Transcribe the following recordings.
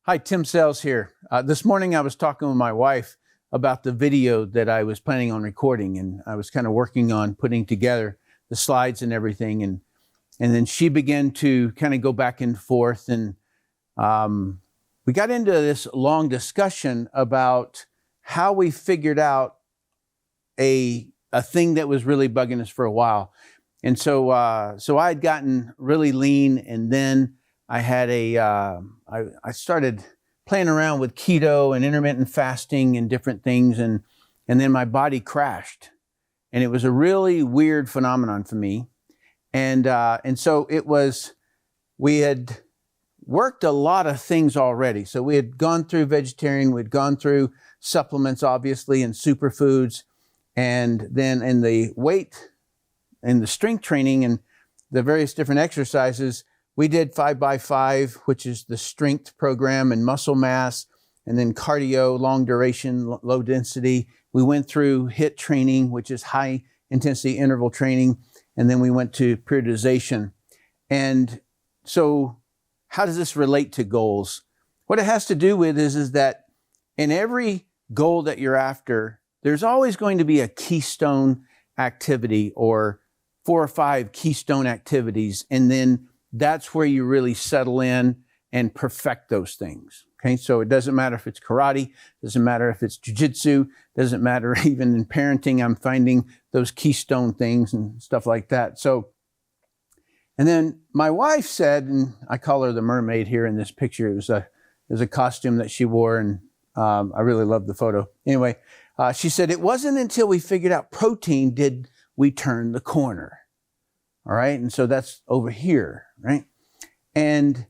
Hi, Tim Sells here. This morning I was talking with my wife about the video that I was planning on recording, and I was kind of working on putting together the slides and everything, and then she began to kind of go back and forth, and we got into this long discussion about how we figured out a thing that was really bugging us for a while. And so I had gotten really lean, and then I had I started playing around with keto and intermittent fasting and different things, and then my body crashed, and it was a really weird phenomenon for me, and so it was. We had worked a lot of things already, so we had gone through vegetarian, we'd gone through supplements, obviously, and superfoods, and then in the weight and the strength training and the various different exercises. We did 5x5, which is the strength program, and muscle mass, and then cardio, long duration, low density. We went through HIIT training, which is high intensity interval training, and then we went to periodization. And so how does this relate to goals? What it has to do with is that in every goal that you're after, there's always going to be a keystone activity or 4 or 5 keystone activities, and then that's where you really settle in and perfect those things. Okay, so it doesn't matter if it's karate, doesn't matter if it's jiu-jitsu, doesn't matter even in parenting. I'm finding those keystone things and stuff like that. So, and then my wife said, and I call her the mermaid here in this picture. It was a costume that she wore, and I really love the photo. Anyway, she said it wasn't until we figured out protein did we turn the corner. All right, and so that's over here, right? And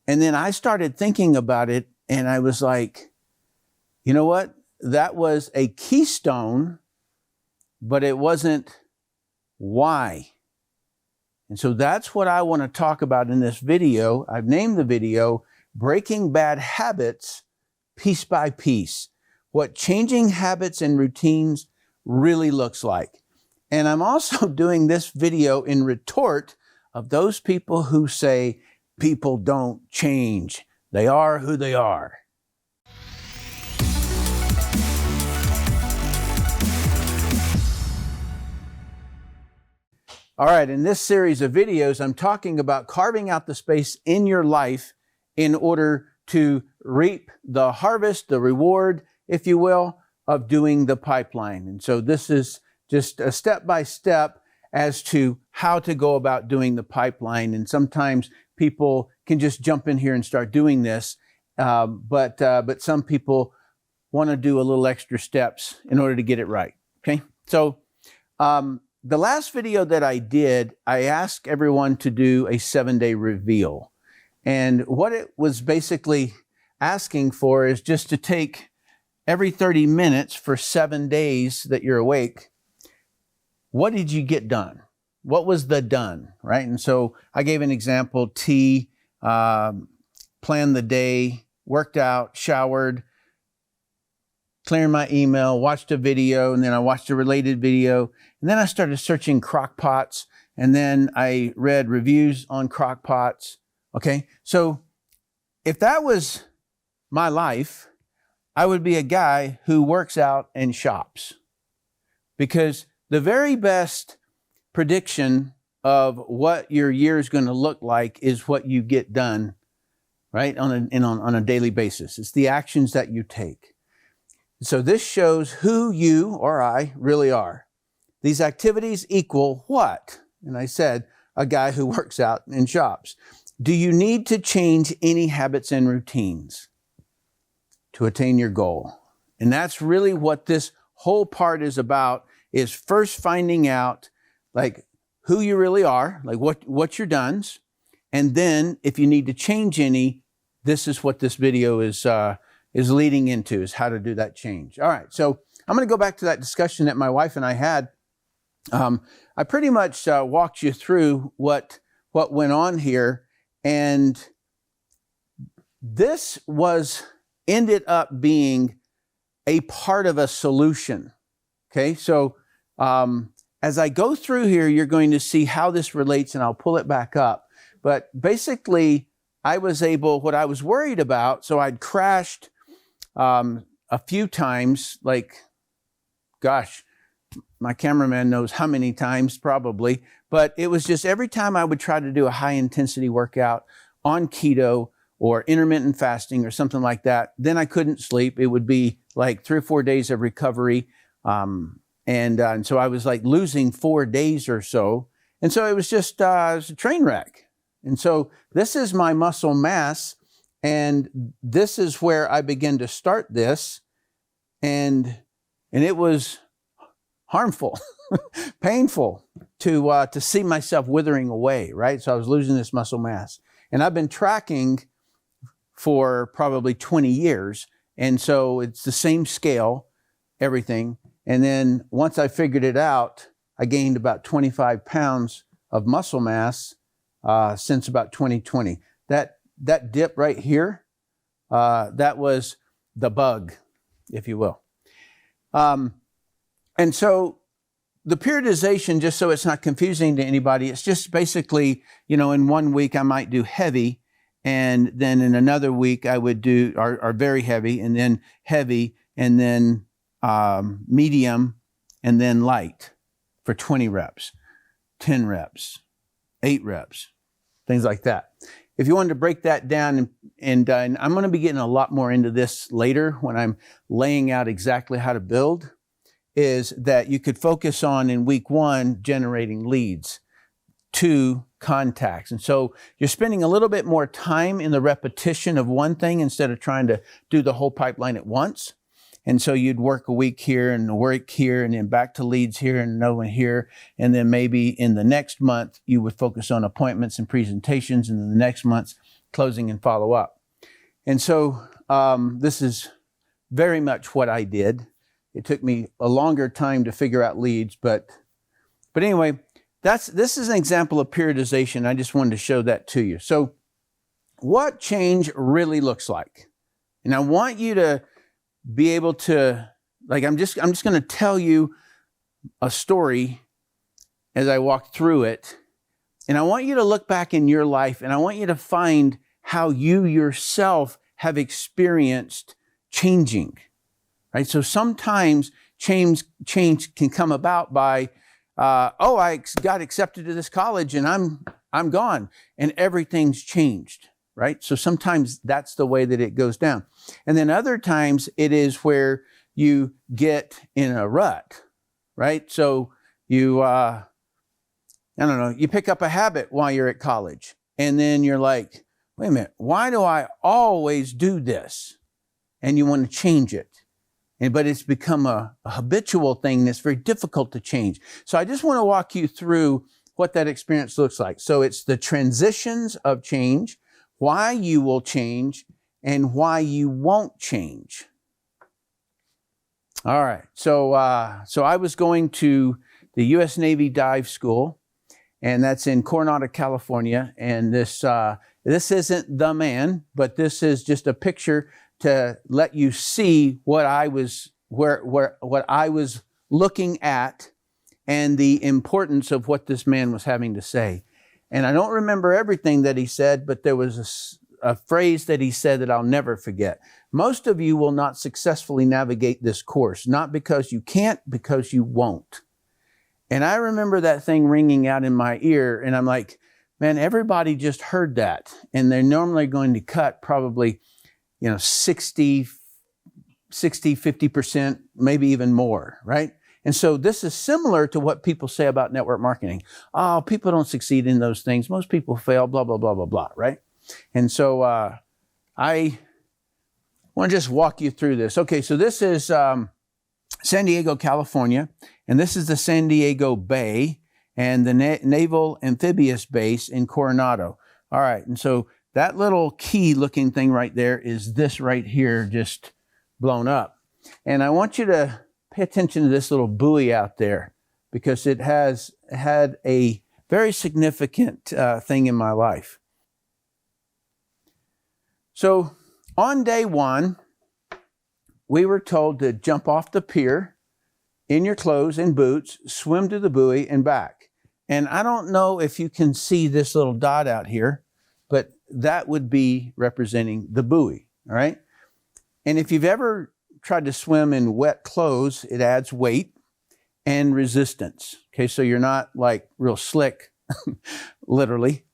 then I started thinking about it, and I was like, you know what? That was a keystone, but it wasn't why. And so that's what I want to talk about in this video. I've named the video Breaking Bad Habits Piece by Piece, what changing habits and routines really looks like. And I'm also doing this video in retort of those people who say people don't change. They are who they are. All right, in this series of videos, I'm talking about carving out the space in your life in order to reap the harvest, the reward, if you will, of doing the pipeline. And so this is just a step-by-step as to how to go about doing the pipeline. And sometimes people can just jump in here and start doing this, but some people want to do a little extra steps in order to get it right, okay? So the last video that I did, I asked everyone to do a 7-day reveal. And what it was basically asking for is just to take every 30 minutes for 7 days that you're awake. What did you get done? What was the done, right? And so I gave an example: planned the day, worked out, showered, clearing my email, watched a video, and then I watched a related video. And then I started searching crock pots, and then I read reviews on crock pots. Okay, so if that was my life, I would be a guy who works out and shops, because the very best prediction of what your year is going to look like is what you get done, right, on a daily basis. It's the actions that you take. So this shows who you or I really are. These activities equal what? And I said, a guy who works out and shops. Do you need to change any habits and routines to attain your goal? And that's really what this whole part is about, is first finding out like who you really are, like what your done's, and then if you need to change any, this is what this video is leading into, is how to do that change. All right, so I'm going to go back to that discussion that my wife and I had. I pretty much walked you through what went on here, and this ended up being a part of a solution. Okay, so as I go through here, you're going to see how this relates, and I'll pull it back up. But basically, I was able, what I was worried about, so I'd crashed a few times, like, gosh, my cameraman knows how many times probably, but it was just every time I would try to do a high intensity workout on keto or intermittent fasting or something like that, then I couldn't sleep. It would be like 3 or 4 days of recovery. And so I was like losing 4 days or so. And so it was just it was a train wreck. And so this is my muscle mass. And this is where I began to start this. And it was harmful, painful to see myself withering away, right? So I was losing this muscle mass. And I've been tracking for probably 20 years. And so it's the same scale, everything. And then once I figured it out, I gained about 25 pounds of muscle mass since about 2020. That dip right here, that was the bug, if you will. And so the periodization, just so it's not confusing to anybody, it's just basically, in 1 week I might do heavy, and then in another week I would do, or very heavy, and then heavy, and then medium, and then light for 20 reps, 10 reps, 8 reps, things like that. If you wanted to break that down, and I'm going to be getting a lot more into this later when I'm laying out exactly how to build, is that you could focus on in week 1, generating leads, 2, contacts. And so you're spending a little bit more time in the repetition of one thing instead of trying to do the whole pipeline at once. And so you'd work a week here and a week here and then back to leads here and another one here. And then maybe in the next month, you would focus on appointments and presentations, and then the next month's closing and follow up. And so this is very much what I did. It took me a longer time to figure out leads, but anyway, this is an example of periodization. I just wanted to show that to you. So what change really looks like. And I want you to be able to, like, I'm just going to tell you a story as I walk through it. And I want you to look back in your life, and I want you to find how you yourself have experienced changing, right? So sometimes change can come about by, I got accepted to this college and I'm gone and everything's changed, right? So sometimes that's the way that it goes down. And then other times it is where you get in a rut, right? So you, you pick up a habit while you're at college, and then you're like, wait a minute, why do I always do this? And you want to change it. But it's become a habitual thing that's very difficult to change. So I just want to walk you through what that experience looks like. So it's the transitions of change, why you will change, and why you won't change. All right. So I was going to the U.S. Navy Dive School, and that's in Coronado, California. And this isn't the man, but this is just a picture to let you see what I was what I was looking at and the importance of what this man was having to say. And I don't remember everything that he said, but there was a phrase that he said that I'll never forget. Most of you will not successfully navigate this course, not because you can't, because you won't. And I remember that thing ringing out in my ear, and I'm like, man, everybody just heard that. And they're normally going to cut probably 60, 50%, maybe even more, right? And so this is similar to what people say about network marketing. Oh, people don't succeed in those things. Most people fail, blah, blah, blah, blah, blah, right? And so I want to just walk you through this. Okay, so this is San Diego, California, and this is the San Diego Bay and the Naval Amphibious Base in Coronado. All right, and so that little key looking thing right there is this right here just blown up. And I want you to pay attention to this little buoy out there because it has had a very significant thing in my life. So on day 1, we were told to jump off the pier in your clothes and boots, swim to the buoy and back. And I don't know if you can see this little dot out here, but that would be representing the buoy, all right? And if you've ever tried to swim in wet clothes, it adds weight and resistance, okay? So you're not like real slick, literally.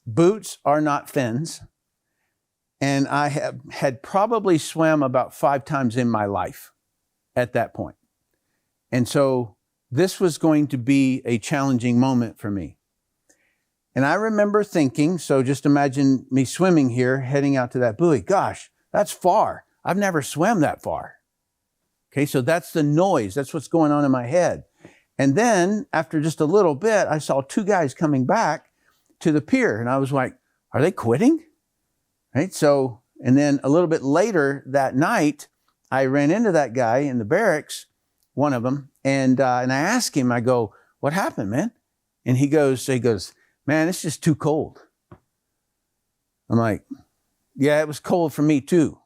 Boots are not fins. And I had probably swam about 5 times in my life at that point. And so this was going to be a challenging moment for me. And I remember thinking, so just imagine me swimming here, heading out to that buoy. Gosh, that's far. I've never swam that far. Okay, so that's the noise. That's what's going on in my head. And then after just a little bit, I saw 2 guys coming back to the pier. And I was like, are they quitting? Right? So, and then a little bit later that night, I ran into that guy in the barracks, one of them, and I asked him, I go, what happened, man? And he goes, man, it's just too cold. I'm like, yeah, it was cold for me too,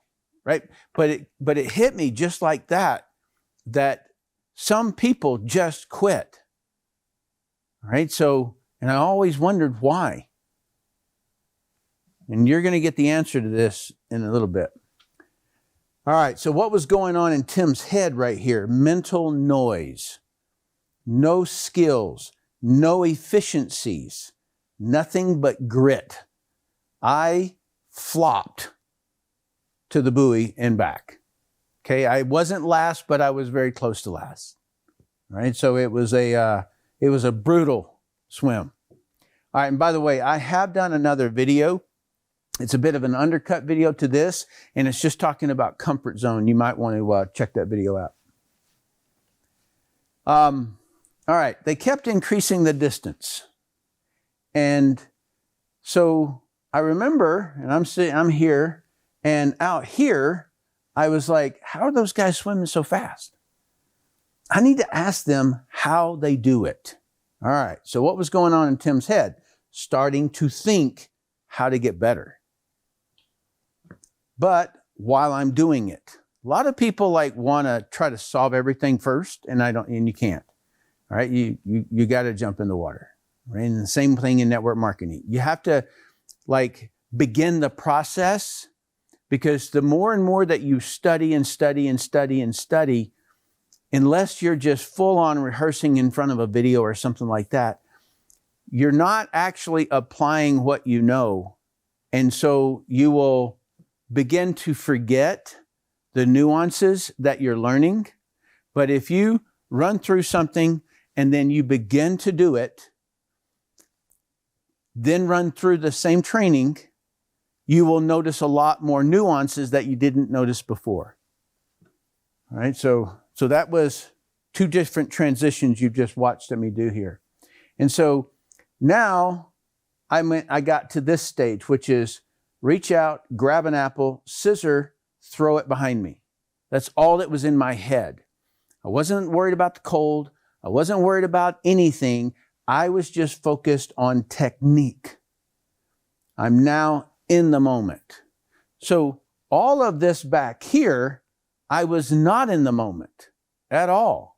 right? But it hit me just like that some people just quit, right? So, and I always wondered why. And you're going to get the answer to this in a little bit. All right, so what was going on in Tim's head right here? Mental noise, no skills, no efficiencies, nothing but grit. I flopped to the buoy and back. Okay, I wasn't last, but I was very close to last. All right, so it was a brutal swim. All right, and by the way, I have done another video. It's a bit of an undercut video to this, and it's just talking about comfort zone. You might want to check that video out. All right, they kept increasing the distance. And so I remember, and I'm here, and out here, I was like, how are those guys swimming so fast? I need to ask them how they do it. All right, so what was going on in Tim's head? Starting to think how to get better. But while I'm doing it, a lot of people like want to try to solve everything first, and you can't. All right, you got to jump in the water. Right, and the same thing in network marketing. You have to like begin the process, because the more and more that you study and study and study and study, unless you're just full on rehearsing in front of a video or something like that, you're not actually applying what you know, and so you will begin to forget the nuances that you're learning. But if you run through something and then you begin to do it, then run through the same training, you will notice a lot more nuances that you didn't notice before. All right, so that was 2 different transitions you just watched me do here. And so now I got to this stage, which is reach out, grab an apple, scissor, throw it behind me. That's all that was in my head. I wasn't worried about the cold. I wasn't worried about anything. I was just focused on technique. I'm now in the moment. So all of this back here, I was not in the moment at all.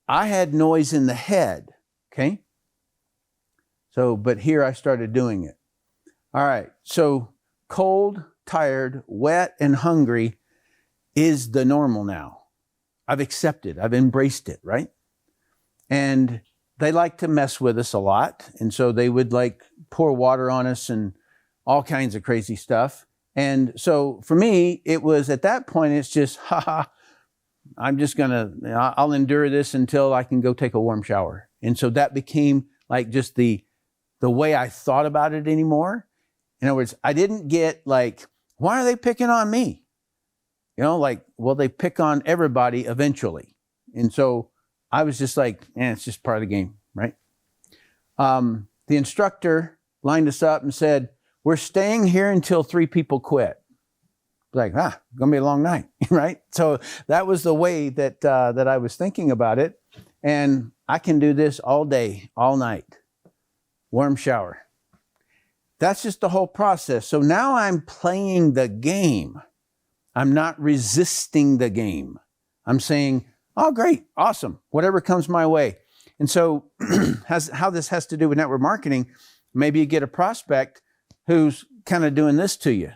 I had noise in the head, okay? So, but here I started doing it. All right, so cold, tired, wet, and hungry is the normal now. I've accepted, I've embraced it, right? And they like to mess with us a lot. And so they would like pour water on us and all kinds of crazy stuff. And so for me, it was at that point, it's just, I'm just I'll endure this until I can go take a warm shower. And so that became like just the way I thought about it anymore. In other words, I didn't get like, why are they picking on me? You know, like, well, they pick on everybody eventually. And so I was just like, it's just part of the game, right? The instructor lined us up and said, we're staying here until 3 people quit. Like, gonna be a long night, right? So that was the way that I was thinking about it. And I can do this all day, all night. Warm shower. That's just the whole process. So now I'm playing the game. I'm not resisting the game. I'm saying, oh, great, awesome, whatever comes my way. And so how this has to do with network marketing, Maybe you get a prospect who's kind of doing this to you,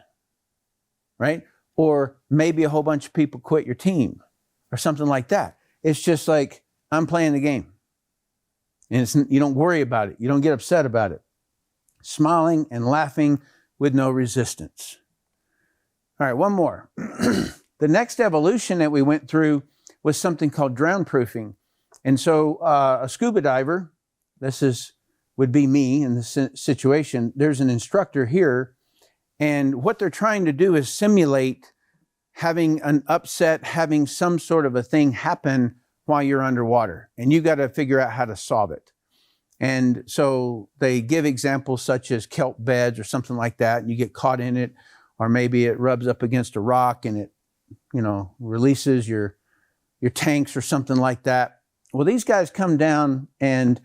right? Or maybe a whole bunch of people quit your team or something like that. It's just like, I'm playing the game. And you don't worry about it. You don't get upset about it. Smiling and laughing with no resistance. All right, one more. The next evolution that we went through was something called drown proofing. And so a scuba diver, would be me in this situation. There's an instructor here, and what they're trying to do is simulate having an upset, having some sort of a thing happen while you're underwater, and you got to figure out how to solve it. And so they give examples such as kelp beds or something like that, and you get caught in it, or maybe it rubs up against a rock and it, releases your tanks or something like that. Well, these guys come down, and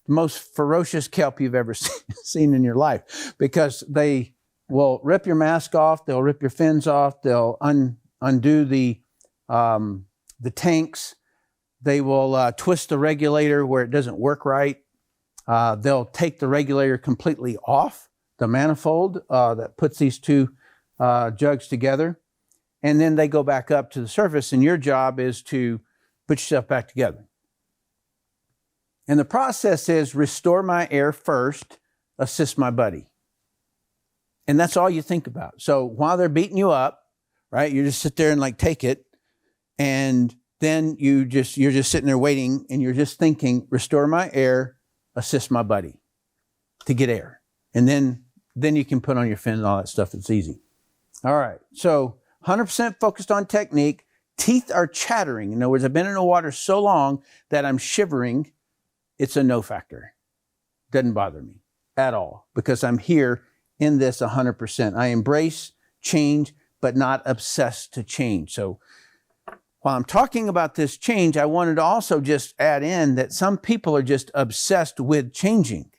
the most ferocious kelp you've ever seen in your life, because they will rip your mask off, they'll rip your fins off, they'll undo the tanks, they will twist the regulator where it doesn't work right. They'll take the regulator completely off, the manifold that puts these two jugs together, and then they go back up to the surface, and your job is to put yourself back together. And the process is restore my air first, assist my buddy. And that's all you think about. So while they're beating you up, right, you just sit there and take it. And then you're just sitting there waiting, and you're just thinking, restore my air, assist my buddy to get air. And then you can put on your fin and all that stuff. It's easy. All right. So 100% focused on technique. Teeth are chattering. In other words, I've been in the water so long that I'm shivering. It's a no factor. Doesn't bother me at all, because I'm here in this 100%. I embrace change, but not obsessed to change. So while I'm talking about this change, I wanted to also just add in that some people are just obsessed with changing.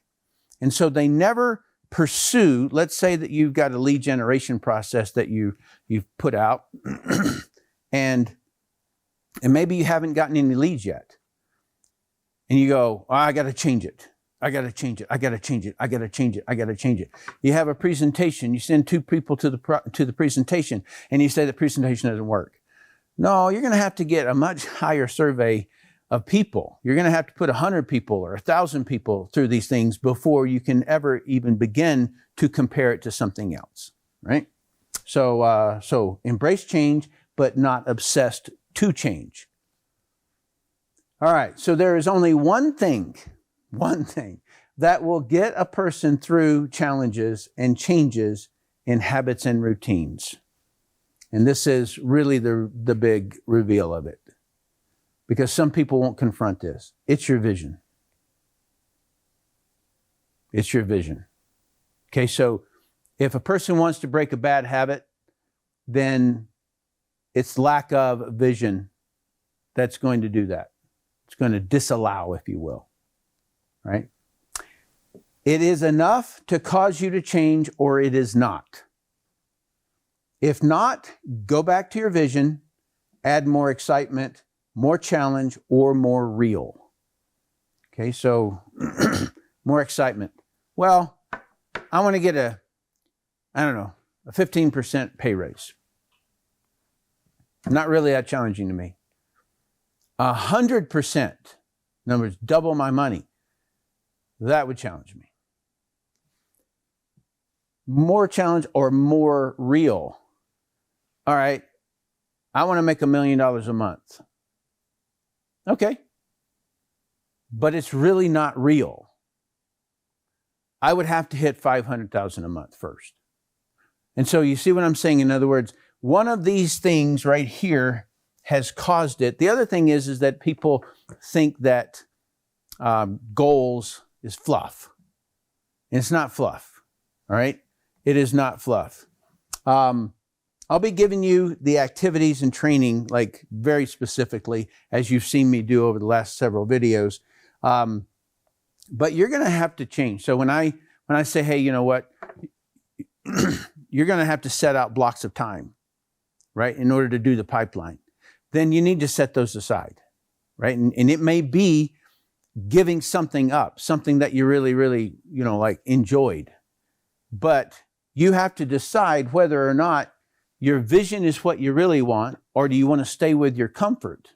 And so they never pursue, let's say that you've got a lead generation process that you've put out, and maybe you haven't gotten any leads yet. And you go, I got to change it. I got to change it. I got to change it. I got to change it. I got to change it. You have a presentation. You send two people to the presentation, and you say the presentation doesn't work. No, you're going to have to get a much higher survey of people. You're going to have to put 100 people or 1,000 people through these things before you can ever even begin to compare it to something else, right? So embrace change, but not obsessed to change. All right, so there is only one thing that will get a person through challenges and changes in habits and routines. And this is really the big reveal of it, because some people won't confront this. It's your vision. It's your vision. Okay, so if a person wants to break a bad habit, then it's lack of vision that's going to do that. It's going to disallow, if you will, right? It is enough to cause you to change, or it is not. If not, go back to your vision, add more excitement, more challenge, or more real. Okay, so more excitement. Well, I want to get a 15% pay raise. Not really that challenging to me. 100%, in other words, double my money, that would challenge me. More challenge or more real. All right, I want to make $1 million a month. Okay, but it's really not real. I would have to hit $500,000 a month first. And so you see what I'm saying? In other words, one of these things right here has caused it. The other thing is that people think that goals is fluff. And it's not fluff, all right? It is not fluff. I'll be giving you the activities and training very specifically, as you've seen me do over the last several videos. But you're going to have to change. So when I say, hey, you know what? You're going to have to set out blocks of time, right, in order to do the pipeline. Then you need to set those aside, right? And it may be giving something up, something that you really, really, like enjoyed. But you have to decide whether or not your vision is what you really want, or do you want to stay with your comfort?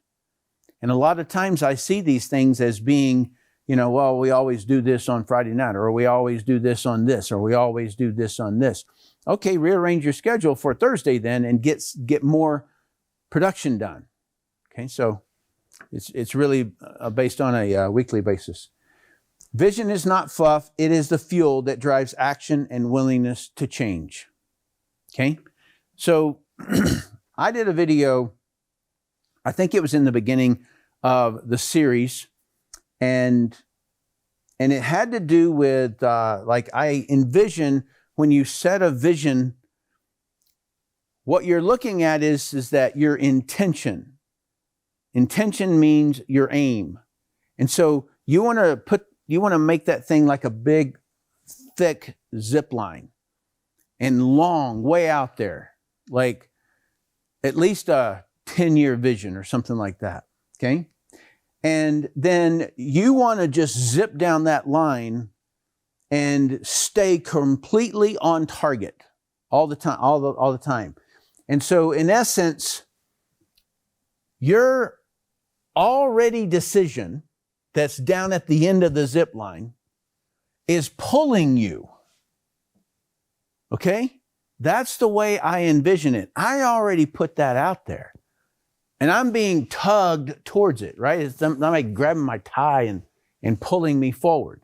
And a lot of times I see these things as being, well, we always do this on Friday night, or we always do this on this, or we always do this on this. Okay, rearrange your schedule for Thursday then and get more production done. Okay, so it's really based on a weekly basis. Vision is not fluff. It is the fuel that drives action and willingness to change. Okay, so I did a video, I think it was in the beginning of the series, and it had to do with, I envision when you set a vision, what you're looking at is that your intention. Intention means your aim. And so you want to make that thing like a big, thick zip line and long, way out there, like at least a 10-year vision or something like that. Okay. And then you want to just zip down that line and stay completely on target all the time, all the time. And so in essence, your already decision that's down at the end of the zip line is pulling you. Okay? That's the way I envision it. I already put that out there. And I'm being tugged towards it, right? It's like grabbing my tie and pulling me forward.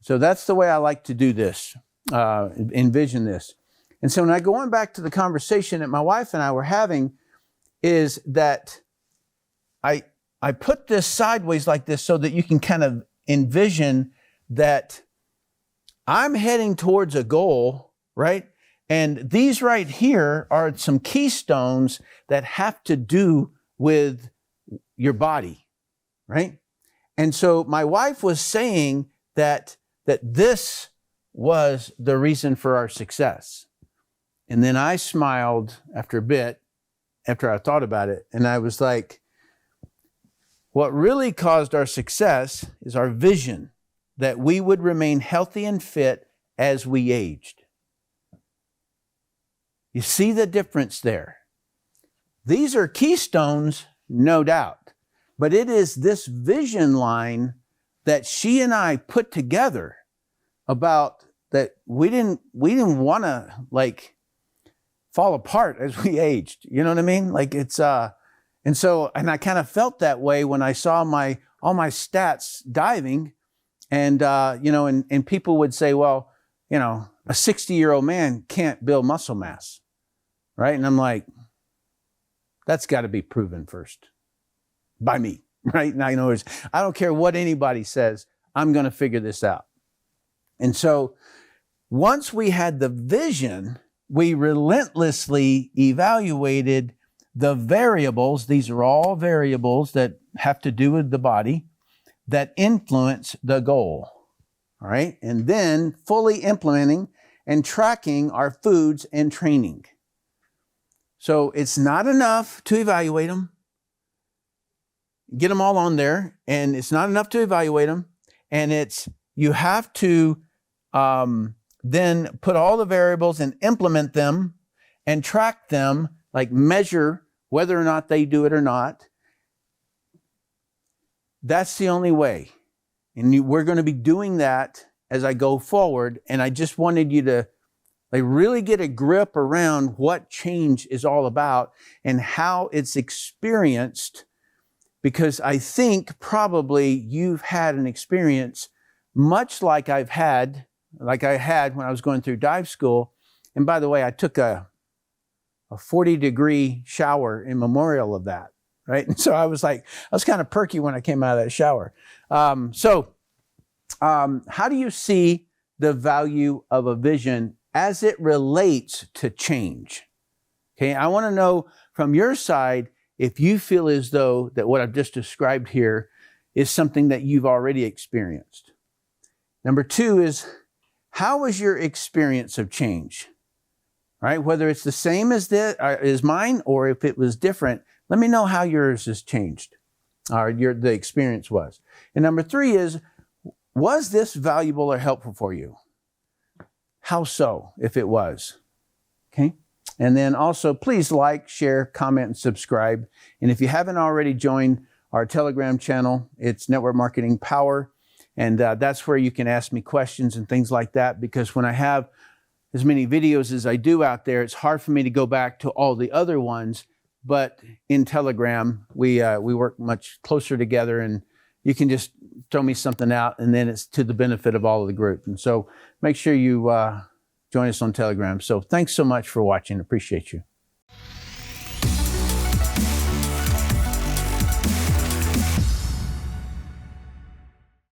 So that's the way I like to do this, envision this. And so now going back to the conversation that my wife and I were having is that I put this sideways like this so that you can kind of envision that I'm heading towards a goal, right? And these right here are some keystones that have to do with your body, right? And so my wife was saying that this was the reason for our success. And then I smiled after a bit, after I thought about it, and I was like, what really caused our success is our vision that we would remain healthy and fit as we aged. You see the difference there? These are keystones, no doubt, but it is this vision line that she and I put together about that we didn't want to like fall apart as we aged. You know what I mean? Like it's and I kind of felt that way when I saw all my stats diving, and and people would say, well, a 60-year-old man can't build muscle mass, right? And I'm like, that's got to be proven first by me, right? Now, I don't care what anybody says, I'm going to figure this out. And so once we had the vision, we relentlessly evaluated the variables. These are all variables that have to do with the body that influence the goal. All right. And then fully implementing and tracking our foods and training. So it's not enough to evaluate them, get them all on there, and it's not enough to evaluate them. And you have to then put all the variables and implement them and track them, like measure whether or not they do it or not. That's the only way. And we're going to be doing that as I go forward. And I just wanted you to really get a grip around what change is all about and how it's experienced, because I think probably you've had an experience much like I had when I was going through dive school. And by the way, I took a 40-degree shower in memorial of that, right? And so I was kind of perky when I came out of that shower. How do you see the value of a vision as it relates to change? Okay, I want to know from your side if you feel as though that what I've just described here is something that you've already experienced. Number two is, how was your experience of change? Right? Whether it's the same as mine or if it was different, let me know how yours has changed. or the experience was. And number 3 is, was this valuable or helpful for you? How so, if it was? Okay. And then also, please like, share, comment, and subscribe. And if you haven't already joined our Telegram channel, it's Network Marketing Power. And that's where you can ask me questions and things like that, because when I have as many videos as I do out there, it's hard for me to go back to all the other ones. But in Telegram, we work much closer together, and you can just throw me something out, and then it's to the benefit of all of the group. And so make sure you join us on Telegram. So thanks so much for watching. Appreciate you.